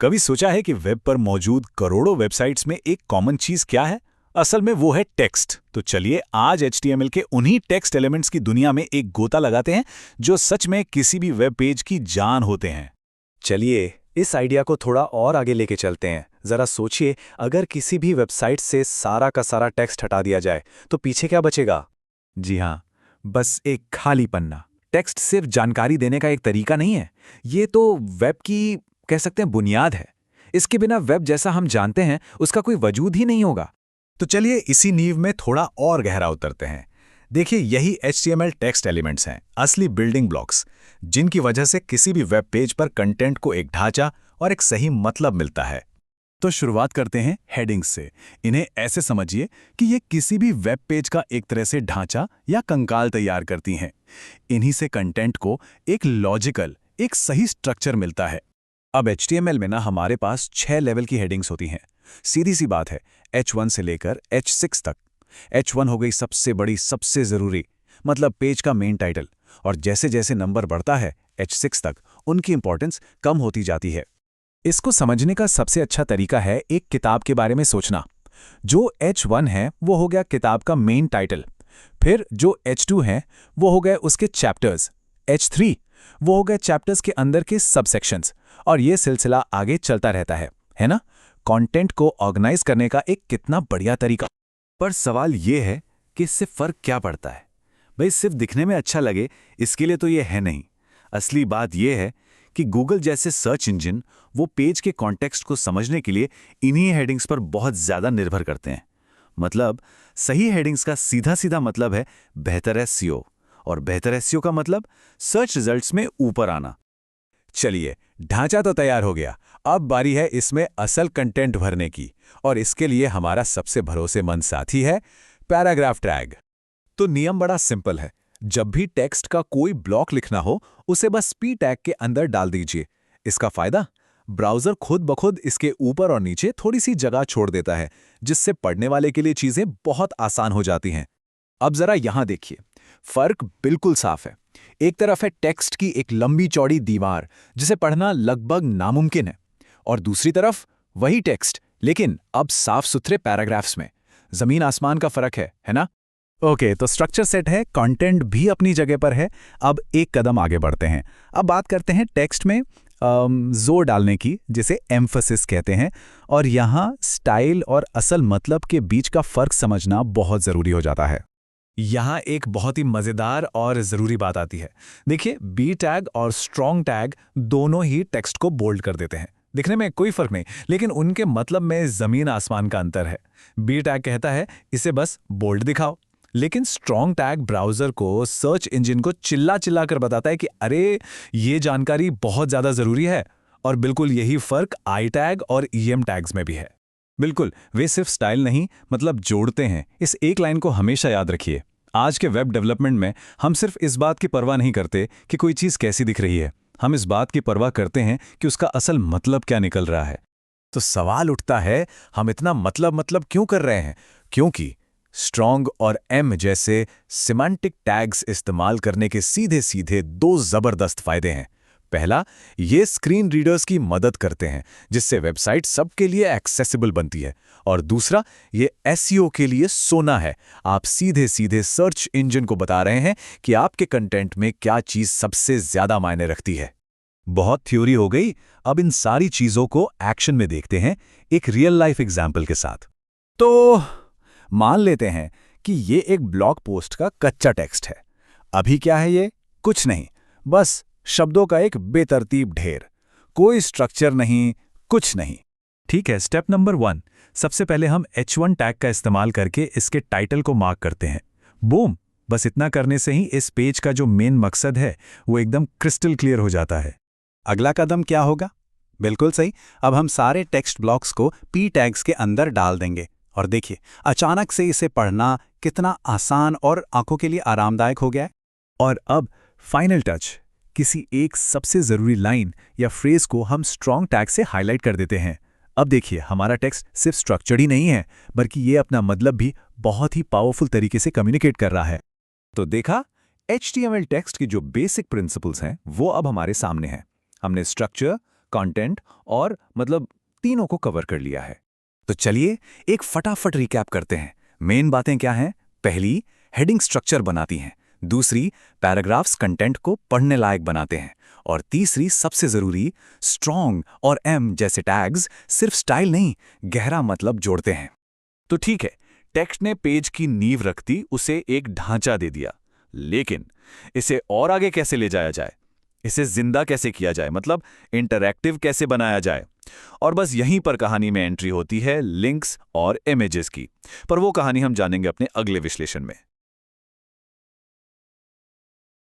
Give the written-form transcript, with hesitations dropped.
कभी सोचा है कि वेब पर मौजूद करोड़ों वेबसाइट्स में एक कॉमन चीज क्या है? असल में वो है टेक्स्ट। तो चलिए आज HTML के उन्हीं टेक्स्ट एलिमेंट्स की दुनिया में एक गोता लगाते हैं जो सच में किसी भी वेब पेज की जान होते हैं। चलिए इस आइडिया को थोड़ा और आगे लेके चलते हैं। जरा सोचिए, अगर किसी भी वेबसाइट से सारा का सारा टेक्स्ट हटा दिया जाए तो पीछे क्या बचेगा? जी हाँ, बस एक खाली पन्ना। टेक्स्ट सिर्फ जानकारी देने का एक तरीका नहीं है, ये तो वेब की कह सकते हैं बुनियाद है। इसके बिना वेब जैसा हम जानते हैं उसका कोई वजूद ही नहीं होगा। तो चलिए इसी नींव में थोड़ा और गहरा उतरते हैं। देखिए यही HTML टेक्स्ट एलिमेंट्स हैं, असली बिल्डिंग ब्लॉक्स, जिनकी वजह से किसी भी वेब पेज पर कंटेंट को एक ढांचा और एक सही मतलब मिलता है। तो शुरुआत करते हैं हेडिंग्स से। इन्हें ऐसे समझिए कि ये किसी भी वेब पेज का एक तरह से ढांचा या कंकाल तैयार करती हैं। इन्हीं से कंटेंट को एक लॉजिकल, एक सही स्ट्रक्चर मिलता है। अब HTML में ना हमारे पास 6 लेवल की हेडिंग्स होती हैं। सीधी सी बात है, H1 से लेकर H6 तक। H1 हो गई सबसे बड़ी, सबसे ज़रूरी, मतलब पेज का मेन टाइटल, और जैसे जैसे नंबर बढ़ता है H6 तक उनकी इंपॉर्टेंस कम होती जाती है। इसको समझने का सबसे अच्छा तरीका है एक किताब के बारे में सोचना। जो H1 है वो हो गया किताब का मेन टाइटल, फिर जो H2 है वो हो गए उसके चैप्टर्स, H3 वो हो गए चैप्टर्स के अंदर के सबसेक्शंस, और ये सिलसिला आगे चलता रहता है ना? कंटेंट को ऑर्गेनाइज करने का एक कितना बढ़िया तरीका। पर सवाल ये है कि इससे फर्क क्या पड़ता है? भाई सिर्फ दिखने में अच्छा लगे इसके लिए तो ये है नहीं। असली बात ये है कि गूगल जैसे सर्च इंजन वो पेज के कॉन्टेक्स्ट को समझने के लिए इन्हीं हेडिंग्स पर बहुत ज़्यादा निर्भर करते हैं। मतलब सही हेडिंग्स का सीधा सीधा मतलब है बेहतर SEO, और बेहतर SEO का मतलब सर्च रिजल्ट्स में ऊपर आना। चलिए ढांचा तो तैयार हो गया, अब बारी है इसमें असल कंटेंट भरने की, और इसके लिए हमारा सबसे भरोसेमंद साथी है पैराग्राफ टैग। तो नियम बड़ा सिंपल है, जब भी टेक्स्ट का कोई ब्लॉक लिखना हो उसे बस P टैग के अंदर डाल दीजिए। इसका फायदा, ब्राउज़र खुद ब खुद इसके ऊपर और नीचे थोड़ी सी जगह छोड़ देता है, जिससे पढ़ने वाले के लिए चीज़ें बहुत आसान हो जाती हैं। अब जरा यहां देखिए, फर्क बिल्कुल साफ है। एक तरफ है टेक्स्ट की एक लंबी चौड़ी दीवार जिसे पढ़ना लगभग नामुमकिन है, और दूसरी तरफ वही टेक्स्ट लेकिन अब साफ सुथरे पैराग्राफ्स में। जमीन आसमान का फर्क है ना? ओके, तो स्ट्रक्चर सेट है, कंटेंट भी अपनी जगह पर है। अब एक कदम आगे बढ़ते हैं। अब बात करते हैं टेक्स्ट में जोर डालने की, जिसे एम्फसिस कहते हैं, और यहाँ स्टाइल और असल मतलब के बीच का फर्क समझना बहुत ज़रूरी हो जाता है। यहाँ एक बहुत ही मज़ेदार और ज़रूरी बात आती है। देखिए, B टैग और स्ट्रॉन्ग टैग दोनों ही टेक्स्ट को बोल्ड कर देते हैं। दिखने में कोई फर्क नहीं, लेकिन उनके मतलब में ज़मीन आसमान का अंतर है। B टैग कहता है इसे बस बोल्ड दिखाओ, लेकिन स्ट्रॉन्ग टैग ब्राउज़र को, सर्च इंजन को चिल्ला चिल्ला कर बताता है कि अरे ये जानकारी बहुत ज़्यादा ज़रूरी है। और बिल्कुल यही फ़र्क I टैग और EM टैग्स में भी है। बिल्कुल, वे सिर्फ स्टाइल नहीं, मतलब जोड़ते हैं। इस एक लाइन को हमेशा याद रखिए। आज के वेब डेवलपमेंट में हम सिर्फ इस बात की परवाह नहीं करते कि कोई चीज़ कैसी दिख रही है, हम इस बात की परवाह करते हैं कि उसका असल मतलब क्या निकल रहा है। तो सवाल उठता है, हम इतना मतलब क्यों कर रहे हैं? क्योंकि स्ट्रॉन्ग और M जैसे सिमेंटिक टैग्स इस्तेमाल करने के सीधे सीधे 2 ज़बरदस्त फायदे हैं। पहला, ये स्क्रीन रीडर्स की मदद करते हैं, जिससे वेबसाइट सबके लिए एक्सेसिबल बनती है। और दूसरा, ये SEO के लिए सोना है। आप सीधे सीधे सर्च इंजन को बता रहे हैं कि आपके कंटेंट में क्या चीज़ सबसे ज़्यादा मायने रखती है। बहुत थ्योरी हो गई, अब इन सारी चीज़ों को एक्शन में देखते हैं एक रियल लाइफ एग्जाम्पल के साथ। तो मान लेते हैं कि ये एक ब्लॉग पोस्ट का कच्चा टेक्स्ट है। अभी क्या है ये? कुछ नहीं, बस शब्दों का एक बेतरतीब ढेर। कोई स्ट्रक्चर नहीं, कुछ नहीं। ठीक है, स्टेप नंबर 1, सबसे पहले हम H1 टैग का इस्तेमाल करके इसके टाइटल को मार्क करते हैं। बूम, बस इतना करने से ही इस पेज का जो मेन मकसद है वो एकदम क्रिस्टल क्लियर हो जाता है। अगला कदम क्या होगा? बिल्कुल सही, अब हम सारे टेक्स्ट ब्लॉक्स को P टैग्स के अंदर डाल देंगे। और देखिए, अचानक से इसे पढ़ना कितना आसान और आंखों के लिए आरामदायक हो गया है। और अब फाइनल टच, किसी एक सबसे ज़रूरी लाइन या फ्रेज को हम स्ट्रॉन्ग टैग से हाईलाइट कर देते हैं। अब देखिए, हमारा टेक्स्ट सिर्फ स्ट्रक्चर्ड ही नहीं है, बल्कि ये अपना मतलब भी बहुत ही पावरफुल तरीके से कम्युनिकेट कर रहा है। तो देखा, HTML टेक्स्ट की जो बेसिक प्रिंसिपल्स हैं वो अब हमारे सामने हैं। हमने स्ट्रक्चर, कंटेंट और मतलब तीनों को कवर कर लिया है। तो चलिए एक फटाफट रिकैप करते हैं। मेन बातें क्या हैं? पहली, हेडिंग स्ट्रक्चर बनाती हैं। दूसरी, पैराग्राफ्स कंटेंट को पढ़ने लायक बनाते हैं। और तीसरी, सबसे जरूरी, स्ट्रॉन्ग और एम जैसे टैग्स सिर्फ स्टाइल नहीं, गहरा मतलब जोड़ते हैं। तो ठीक है, टेक्स्ट ने पेज की नींव रख दी, उसे एक ढांचा दे दिया, लेकिन इसे और आगे कैसे ले जाया जाए? इसे जिंदा कैसे किया जाए, मतलब इंटरैक्टिव कैसे बनाया जाए? और बस यहीं पर कहानी में एंट्री होती है लिंक्स और इमेजेस की। पर वो कहानी हम जानेंगे अपने अगले विश्लेषण में।